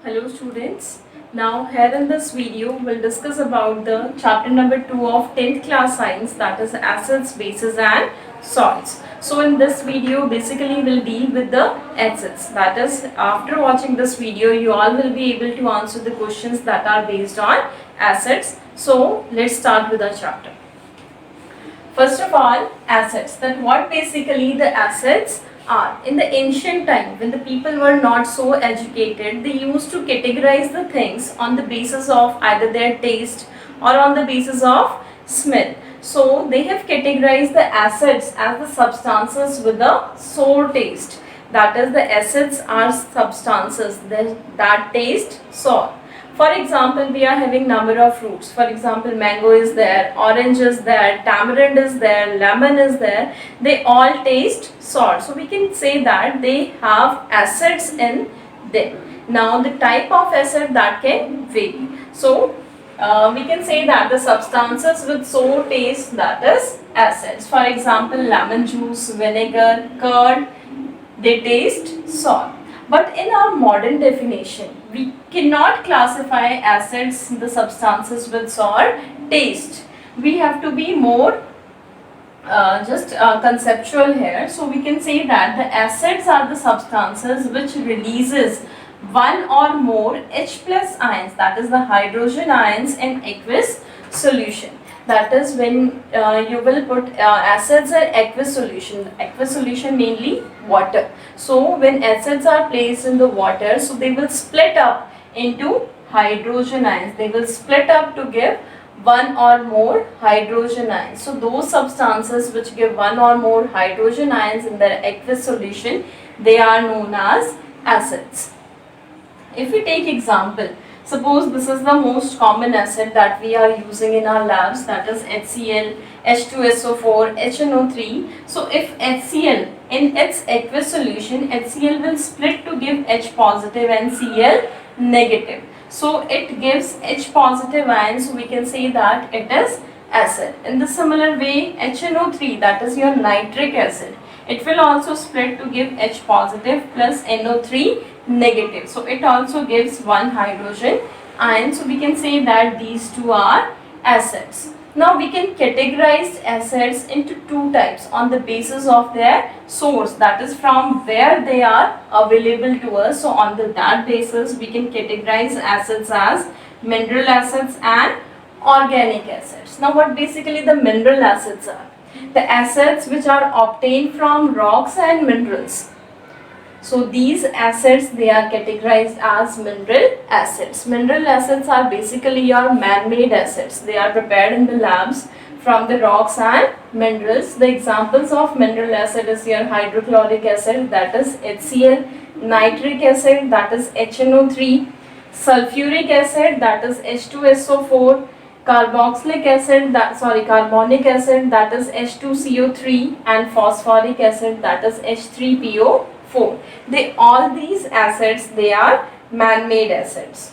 Hello students. Now here in this video we'll discuss about the chapter number 2 of 10th class science, that is acids, bases and salts. So in this video basically we'll deal with the acids. That is, after watching this video you all will be able to answer the questions that are based on acids. So let's start with our chapter. First of all, acids. That what basically the acids are. In the ancient time, when the people were not so educated, they used to categorize the things on the basis of either their taste or on the basis of smell. So they have categorized the acids as the substances with a sour taste. That is, the acids are substances that taste sour. For example, we are having number of fruits. For example, mango is there, orange is there, tamarind is there, lemon is there. They all taste sour. So we can say that they have acids in them. Now the type of acid that can vary. So we can say that the substances with sour taste, that is acids. For example, lemon juice, vinegar, curd, they taste sour. But in our modern definition, we cannot classify acids, the substances with sour taste. We have to be more conceptual here. So we can say that the acids are the substances which releases one or more H plus ions, that is the hydrogen ions, in aqueous solution. That is when you will put acids in aqueous solution. Aqueous solution mainly water. So when acids are placed in the water, so they will split up into hydrogen ions. They will split up to give one or more hydrogen ions. So those substances which give one or more hydrogen ions in their aqueous solution, they are known as acids. If we take example, suppose this is the most common acid that we are using in our labs, that is HCl, H2SO4, HNO3. So if HCl in its aqueous solution, HCl will split to give H positive and Cl negative. So it gives H positive ions, so we can say that it is acid. In the similar way, HNO3, that is your nitric acid, it will also split to give H positive plus NO3 negative. So it also gives one hydrogen ion. So we can say that these two are acids. Now we can categorize acids into two types on the basis of their source, that is from where they are available to us. So on that basis we can categorize acids as mineral acids and organic acids. Now what basically the mineral acids are? The acids which are obtained from rocks and minerals. So these acids, they are categorized as mineral acids. Mineral acids are basically your man-made acids. They are prepared in the labs from the rocks and minerals. The examples of mineral acid is your hydrochloric acid, that is HCl, nitric acid, that is HNO3, sulfuric acid, that is H2SO4, carbonic acid, that is H2CO3, and phosphoric acid, that is H3PO4. All these acids, they are man-made acids.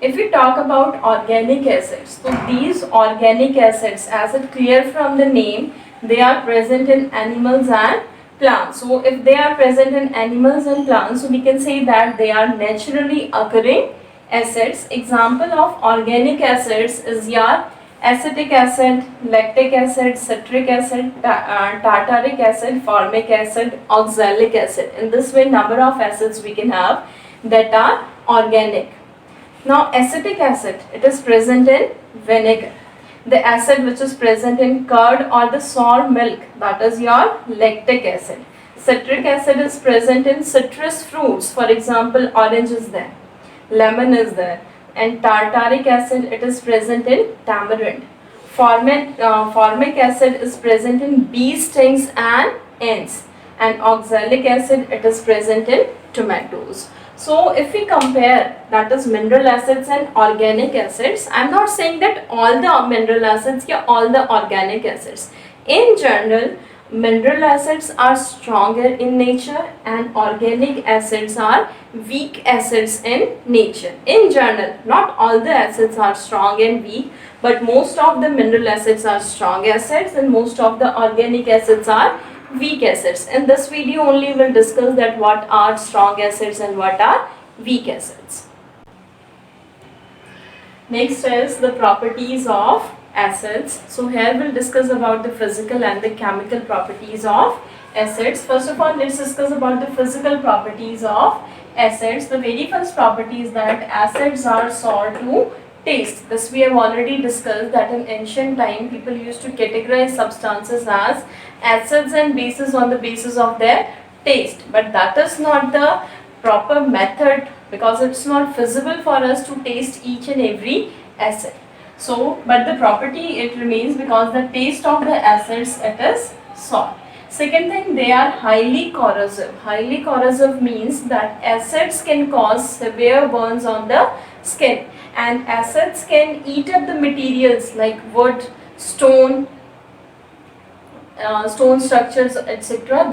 If we talk about organic acids, so these organic acids, as it clear from the name, they are present in animals and plants. So if they are present in animals and plants, so we can say that they are naturally occurring acids. Example of organic acids is your acetic acid, lactic acid, citric acid, tartaric acid, formic acid, oxalic acid. In this way, number of acids we can have that are organic. Now acetic acid, it is present in vinegar. The acid which is present in curd or the sour milk, that is your lactic acid. Citric acid is present in citrus fruits. For example, orange is there, lemon is there, and tartaric acid, it is present in tamarind. Formic acid is present in bee stings and ants, and oxalic acid, it is present in tomatoes. So if we compare, that is mineral acids and organic acids, I am not saying that all the mineral acids or all the organic acids. In general, mineral acids are stronger in nature and organic acids are weak acids in nature. In general, not all the acids are strong and weak, but most of the mineral acids are strong acids and most of the organic acids are weak acids. In this video only we will discuss that what are strong acids and what are weak acids. Next is the properties of acids. So here we'll discuss about the physical and the chemical properties of acids. First of all, let's discuss about the physical properties of acids. The very first property is that acids are sour to taste. This we have already discussed, that in ancient time people used to categorize substances as acids and bases on the basis of their taste, but that is not the proper method, because it's not feasible for us to taste each and every acid. So but the property it remains, because the taste of the acids, it is sour. Second thing, they are highly corrosive. Highly corrosive means that acids can cause severe burns on the skin, and acids can eat up the materials like wood, stone, stone structures, etc.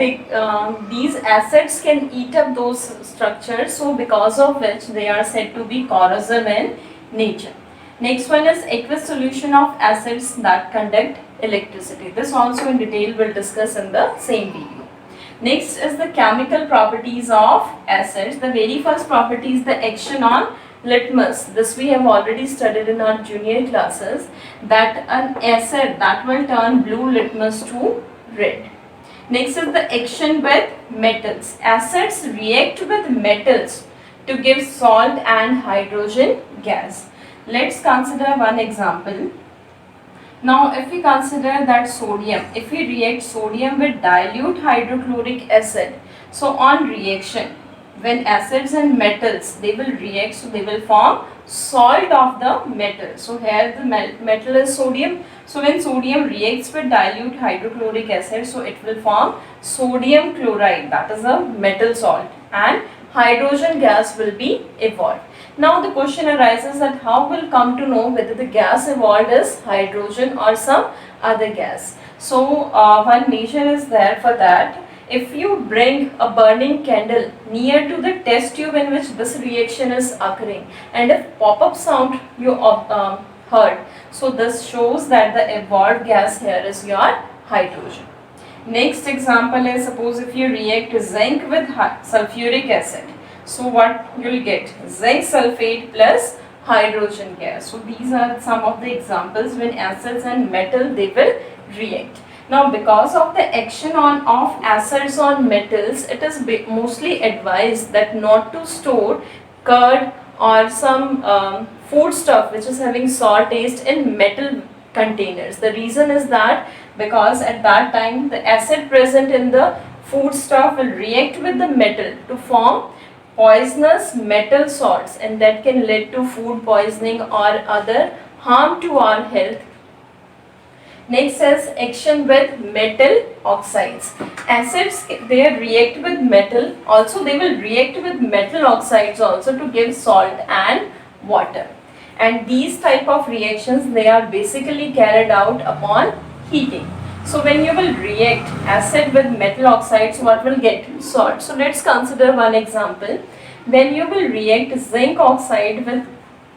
These acids can eat up those structures, so because of which they are said to be corrosive in nature. Next one is aqueous solution of acids that conduct electricity. This also in detail we'll discuss in the same video. Next is the chemical properties of acids. The very first property is the action on litmus. This we have already studied in our junior classes, that an acid that will turn blue litmus to red. Next is the action with metals. Acids react with metals to give salt and hydrogen gas. Let's consider one example. Now if we consider that sodium, if we react sodium with dilute hydrochloric acid, so on reaction, when acids and metals they will react, so they will form salt of the metal. So here the metal is sodium, so when sodium reacts with dilute hydrochloric acid, so it will form sodium chloride, that is a metal salt, and hydrogen gas will be evolved. Now the question arises that how we'll come to know whether the gas evolved is hydrogen or some other gas. So one measure is there for that. If you bring a burning candle near to the test tube in which this reaction is occurring, and if pop-up sound you heard, so this shows that the evolved gas here is your hydrogen. Next example is, suppose if you react zinc with sulfuric acid, so what you will get? Zinc sulfate plus hydrogen gas. So these are some of the examples when acids and metal they will react. Now because of the action of acids on metals, it is mostly advised that not to store curd or some food stuff which is having sour taste in metal containers. The reason is that because at that time the acid present in the food stuff will react with the metal to form poisonous metal salts, and that can lead to food poisoning or other harm to our health. Next is action with metal oxides. Acids they react with metal, also they will react with metal oxides also to give salt and water. And these type of reactions they are basically carried out upon heating. So when you will react acid with metal oxides, what will get? Salt. So let's consider one example. When you will react zinc oxide with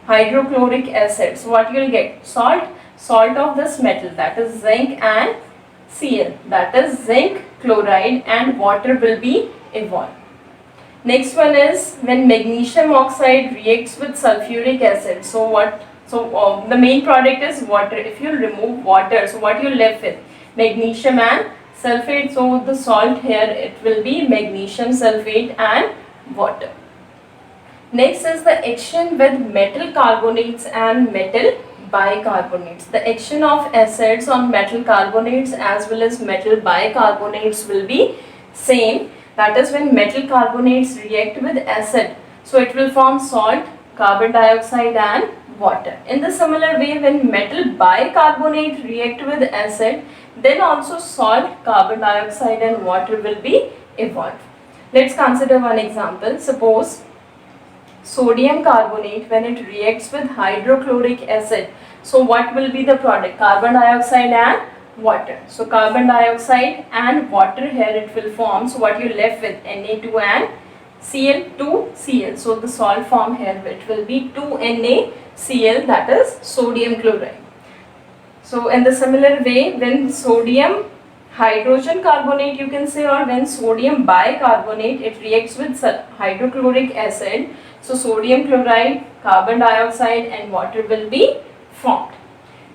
hydrochloric acid, so what you will get? Salt. Salt of this metal, that is zinc, and Cl, that is zinc chloride, and water will be evolved. Next one is when magnesium oxide reacts with sulfuric acid. So what? So the main product is water. If you remove water, so what you left with? Magnesium and sulfate. So the salt here it will be magnesium sulfate and water. Next is the action with metal carbonates and metal bicarbonates. The action of acids on metal carbonates as well as metal bicarbonates will be same. That is when metal carbonates react with acid, so it will form salt, carbon dioxide and water. In the similar way, when metal bicarbonate react with acid, then also salt, carbon dioxide and water will be evolved. Let's consider one example. Suppose sodium carbonate, when it reacts with hydrochloric acid, so what will be the product? Carbon dioxide and water. So carbon dioxide and water here it will form. So what you left with? Na2 and Cl2Cl. So the salt form here it will be 2NaCl, that is sodium chloride. So in the similar way, when sodium hydrogen carbonate you can say, or when sodium bicarbonate it reacts with hydrochloric acid, So sodium chloride, carbon dioxide and water will be formed.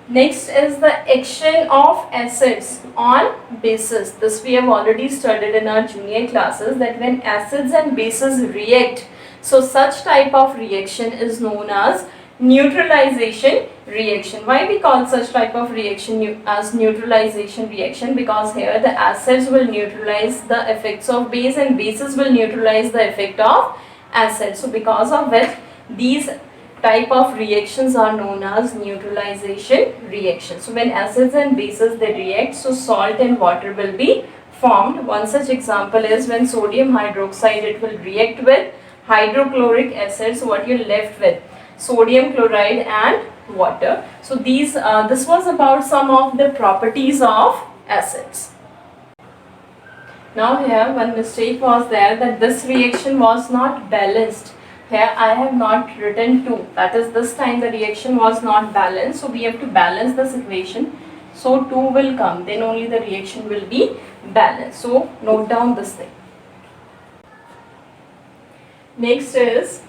Next is the action of acids on bases. This we have already studied in our junior classes, that when acids and bases react, so such type of reaction is known as neutralization reaction. Why we call such type of reaction as neutralization reaction? Because here the acids will neutralize the effects of base and bases will neutralize the effect of acid. So because of which these type of reactions are known as neutralization reaction. So when acids and bases they react, so salt and water will be formed. One such example is when sodium hydroxide, it will react with hydrochloric acid. So what you're left with? Sodium chloride and water. So this was about some of the properties of acids. Now here one mistake was there, that this reaction was not balanced. Here I have not written 2, that is this time the reaction was not balanced, so we have to balance this equation. So 2 will come, then only the reaction will be balanced. So note down this thing. Next is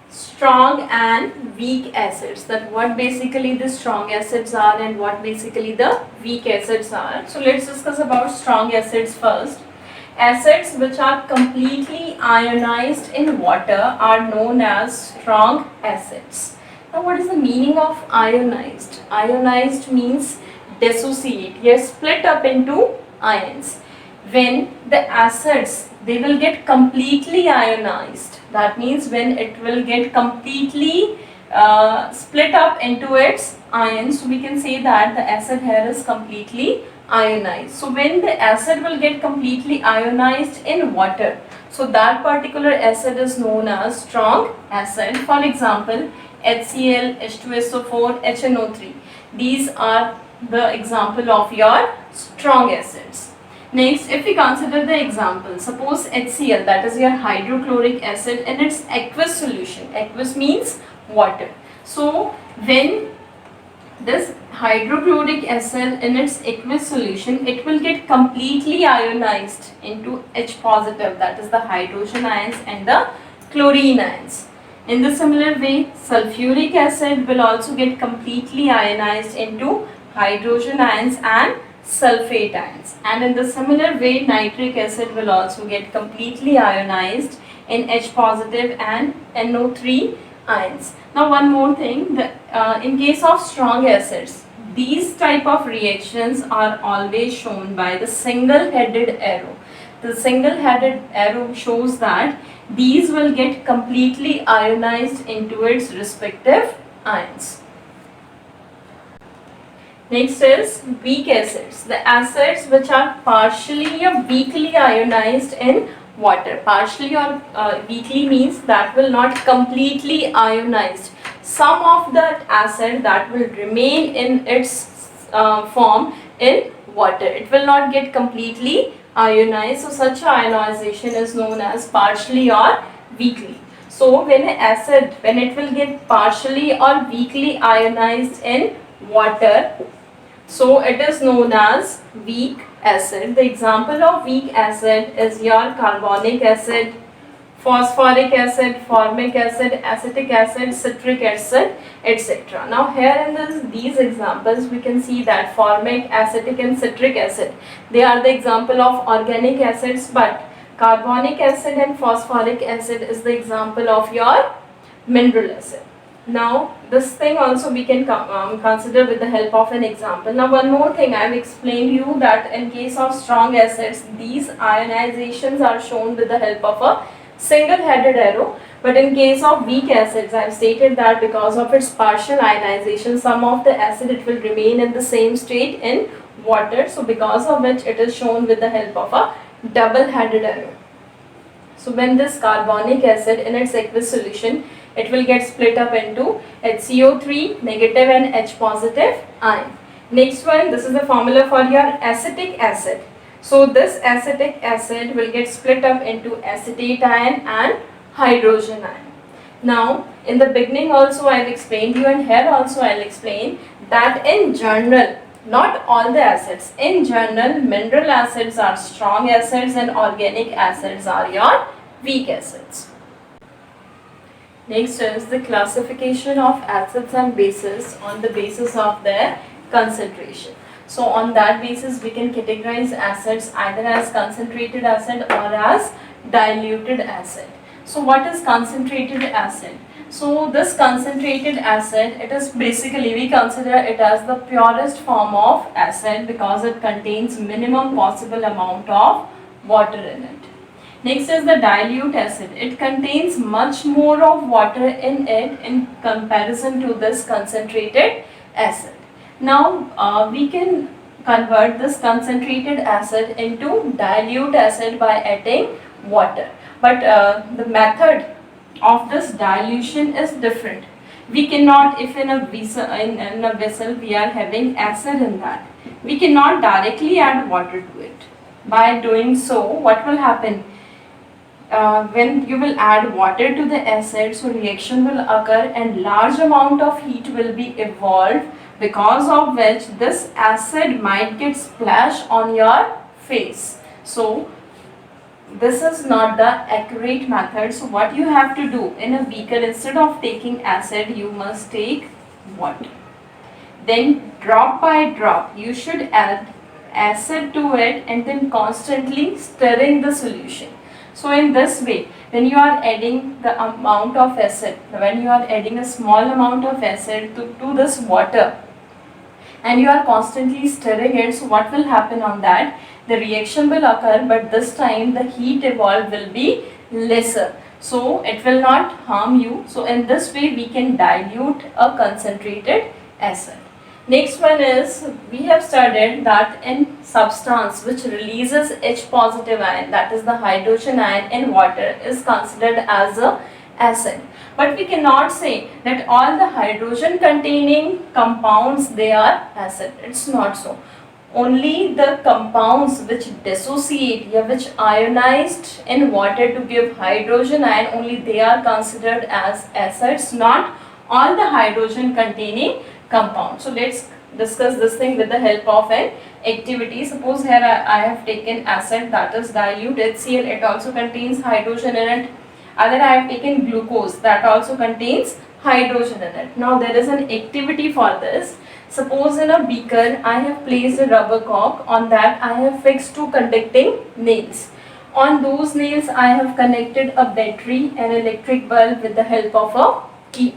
strong and weak acids, that what basically the strong acids are and what basically the weak acids are. So let's discuss about strong acids first. Acids which are completely ionized in water are known as strong acids. Now what is the meaning of ionized? Ionized means dissociate, yes, split up into ions. When the acids, they will get completely ionized, that means when it will get completely split up into its ions, so we can say that the acid here is completely ionized. So when the acid will get completely ionized in water, so that particular acid is known as strong acid. For example, HCl, H2SO4, HNO3. These are the example of your strong acids. Next, if we consider the example, suppose HCl, that is your hydrochloric acid, in its aqueous solution. Aqueous means water. So when this hydrochloric acid in its aqueous solution, it will get completely ionized into H positive, that is the hydrogen ions and the chlorine ions. In the similar way, sulfuric acid will also get completely ionized into hydrogen ions and sulfate ions. And in the similar way, nitric acid will also get completely ionized in H positive and NO3 ions. Now one more thing, in case of strong acids, these type of reactions are always shown by the single-headed arrow. The single-headed arrow shows that these will get completely ionized into its respective ions. Next is weak acids, the acids which are partially or weakly ionized in water. Partially or weakly means that will not completely ionized. Some of that acid that will remain in its form in water. It will not get completely ionized. So such ionization is known as partially or weakly. So when an acid, when it will get partially or weakly ionized in water, so it is known as weak acid. The example of weak acid is your carbonic acid, phosphoric acid, formic acid, acetic acid, citric acid, etc. Now here in these examples we can see that formic, acetic and citric acid, they are the example of organic acids, but carbonic acid and phosphoric acid is the example of your mineral acid. Now this thing also we can consider with the help of an example. Now one more thing, I have explained you that in case of strong acids, these ionizations are shown with the help of a single-headed arrow, but in case of weak acids, I have stated that because of its partial ionization, some of the acid it will remain in the same state in water, so because of which it is shown with the help of a double-headed arrow. So when this carbonic acid in its aqueous solution, it will get split up into HCO3 negative and H positive ion. Next one, this is the formula for your acetic acid. So this acetic acid will get split up into acetate ion and hydrogen ion. Now in the beginning also I have explained you, and here also I will explain that in general, not all the acids, in general mineral acids are strong acids and organic acids are your weak acids. Next is the classification of acids and bases on the basis of their concentration. So on that basis we can categorize acids either as concentrated acid or as diluted acid. So what is concentrated acid? So this concentrated acid, it is basically, we consider it as the purest form of acid because it contains minimum possible amount of water in it. Next is the dilute acid. It contains much more of water in it in comparison to this concentrated acid. Now we can convert this concentrated acid into dilute acid by adding water. But the method of this dilution is different. We cannot, if in a vessel we are having acid in that, we cannot directly add water to it. By doing so, what will happen? When you will add water to the acid, so reaction will occur and large amount of heat will be evolved, because of which this acid might get splashed on your face. So this is not the accurate method. So what you have to do in a beaker, instead of taking acid, you must take water. Then drop by drop you should add acid to it and then constantly stirring the solution. So in this way, when you are adding the amount of acid, when you are adding a small amount of acid to this water and you are constantly stirring it, so what will happen on that? The reaction will occur, but this time the heat evolved will be lesser. So it will not harm you. So in this way we can dilute a concentrated acid. Next one is, we have studied that in substance which releases H positive ion, that is the hydrogen ion in water, is considered as a acid. But we cannot say that all the hydrogen containing compounds, they are acid. It's not so. Only the compounds which dissociate, which ionized in water to give hydrogen ion, only they are considered as acids, not all the hydrogen containing compound. So let's discuss this thing with the help of an activity. Suppose here I have taken acid, that is dilute HCl, it also contains hydrogen in it. Other I have taken glucose, that also contains hydrogen in it. Now there is an activity for this. Suppose in a beaker I have placed a rubber cork, on that I have fixed two conducting nails. On those nails I have connected a battery and electric bulb with the help of a key.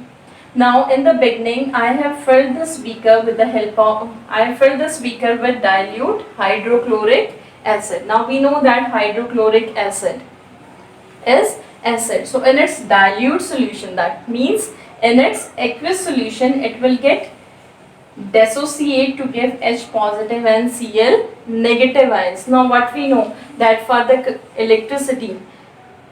Now in the beginning I have filled this beaker with dilute hydrochloric acid. Now we know that hydrochloric acid is acid. So in its dilute solution, that means in its aqueous solution, it will get dissociate to give H positive and Cl negative ions. Now what we know, that for the electricity,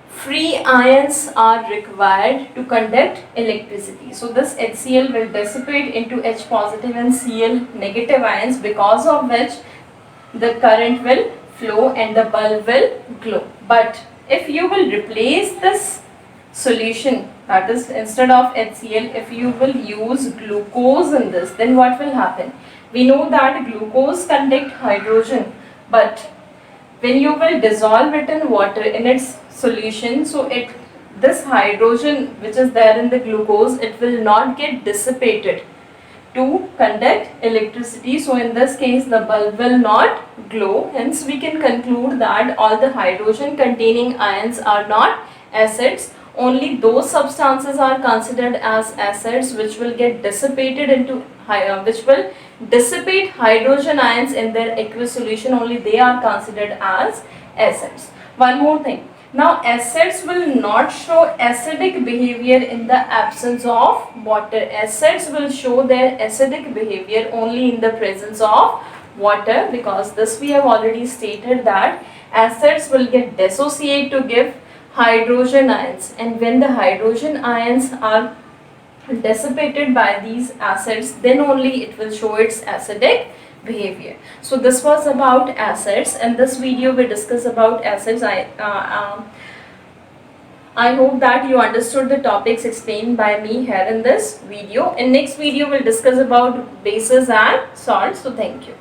free ions are required to conduct electricity. So this HCl will dissipate into H positive and Cl negative ions, because of which the current will flow and the bulb will glow. But if you will replace this solution, that is instead of HCl, if you will use glucose in this, then what will happen? We know that glucose conducts hydrogen, but when you will dissolve it in water in its solution, so this hydrogen which is there in the glucose, it will not get dissipated to conduct electricity. So in this case the bulb will not glow. Hence we can conclude that all the hydrogen containing ions are not acids. Only those substances are considered as acids which will get dissipated into which will dissipate hydrogen ions in their aqueous solution. Only they are considered as acids. One more thing. Now acids will not show acidic behavior in the absence of water. Acids will show their acidic behavior only in the presence of water, because this we have already stated that acids will get dissociate to give hydrogen ions, and when the hydrogen ions are dissipated by these acids, then only it will show its acidic behavior. So this was about acids. In this video we discuss about acids. I hope that you understood the topics explained by me here in this video. In next video we'll discuss about bases and salts. So thank you.